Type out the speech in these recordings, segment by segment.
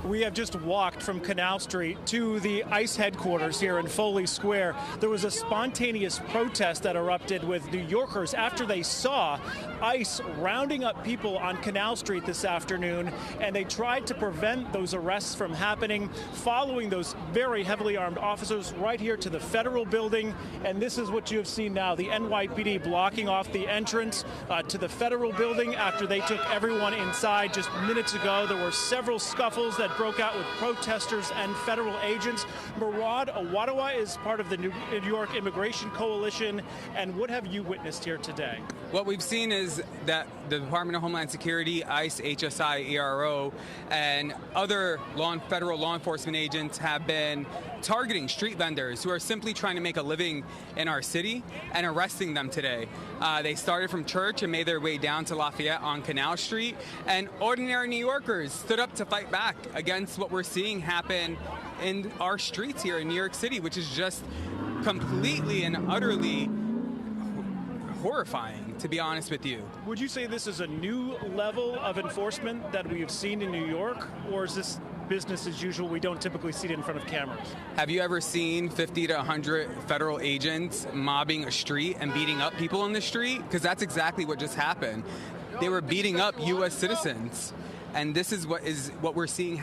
We have just walked from Canal Street to the ICE headquarters here in Foley Square. There was a spontaneous protest that erupted with New Yorkers after they saw ICE rounding up people on Canal Street this afternoon, and they tried to prevent those arrests from happening, following those very heavily armed officers right here to the federal building. And this is what you have seen now, the NYPD blocking off the entrance to the federal building after they took everyone inside just minutes ago. There were several scuffles that broke out with protesters and federal agents. Murad Awadwa is part of the New York Immigration Coalition. And what have you witnessed here today? What we've seen is that the Department of Homeland Security, ICE, HSI, ERO, and other federal law enforcement agents have been targeting street vendors who are simply trying to make a living in our city and arresting them today. They started from Church and made their way down to Lafayette on Canal Street, and ordinary New Yorkers stood up to fight back against what we're seeing happen in our streets here in New York City, which is just completely and utterly horrifying, to be honest with you. Would you say this is a new level of enforcement that we have seen in New York, or is this business as usual? We don't typically see it in front of cameras. Have you ever seen 50 to 100 federal agents mobbing a street and beating up people in the street? Because that's exactly what just happened. They were beating up U.S. citizens, and this is what we're seeing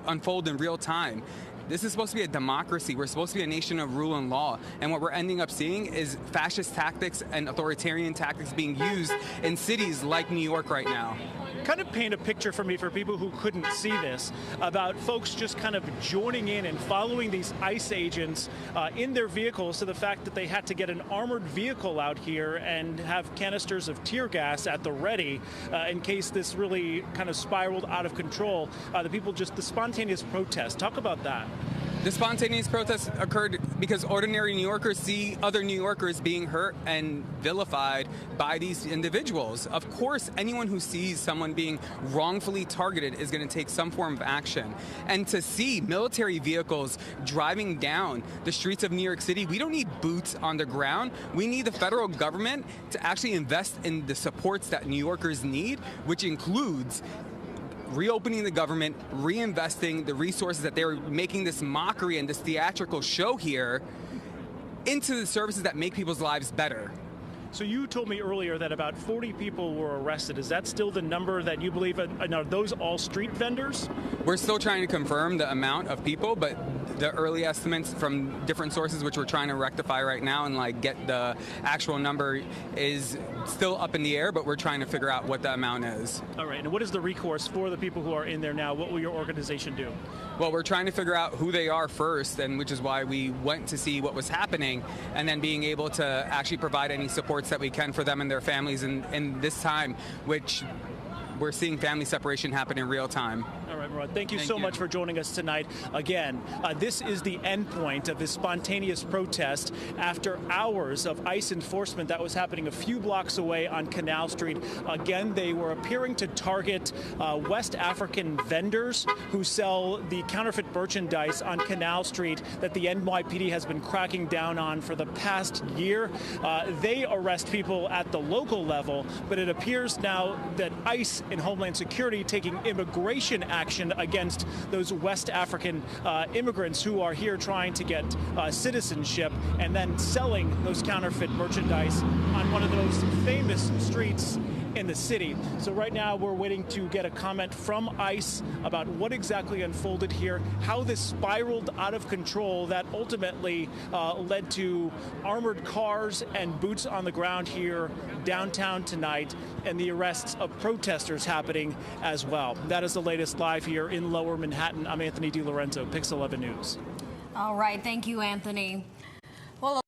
unfold in real time. This is supposed to be a democracy. We're supposed to be a nation of rule and law. And what we're ending up seeing is fascist tactics and authoritarian tactics being used in cities like New York right now. Kind of paint a picture for me, for people who couldn't see this, about folks just kind of joining in and following these ICE agents in their vehicles, to the fact that they had to get an armored vehicle out here and have canisters of tear gas at the ready in case this really kind of spiraled out of control. The spontaneous protest, talk about that. The spontaneous protest occurred because ordinary New Yorkers see other New Yorkers being hurt and vilified by these individuals. Of course, anyone who sees someone being wrongfully targeted is going to take some form of action. And to see military vehicles driving down the streets of New York City, we don't need boots on the ground. We need the federal government to actually invest in the supports that New Yorkers need, which includes reopening the government, reinvesting the resources that they're making this mockery and this theatrical show here into the services that make people's lives better. So you told me earlier that about 40 people were arrested. Is that still the number that you believe? Are those all street vendors? We're still trying to confirm the amount of people, but the early estimates from different sources, which we're trying to rectify right now and get the actual number, is still up in the air, but we're trying to figure out what the amount is. All right, and what is the recourse for the people who are in there now? What will your organization do? Well, we're trying to figure out who they are first, and which is why we went to see what was happening, and then being able to actually provide any supports that we can for them and their families in this time, which we're seeing family separation happen in real time. All right, Murad, thank you so much for joining us tonight. Again, this is the end point of this spontaneous protest after hours of ICE enforcement that was happening a few blocks away on Canal Street. Again, they were appearing to target West African vendors who sell the counterfeit merchandise on Canal Street that the NYPD has been cracking down on for the past year. They arrest people at the local level, but it appears now that ICE and Homeland Security taking immigration action against those West African immigrants who are here trying to get citizenship, and then selling those counterfeit merchandise on one of the most famous streets in the city. So right now we're waiting to get a comment from ICE about what exactly unfolded here, how this spiraled out of control that ultimately led to armored cars and boots on the ground here downtown tonight, and the arrests of protesters happening as well. That is the latest live here in Lower Manhattan. I'm Anthony DiLorenzo, Pix 11 News. All right, thank you, Anthony.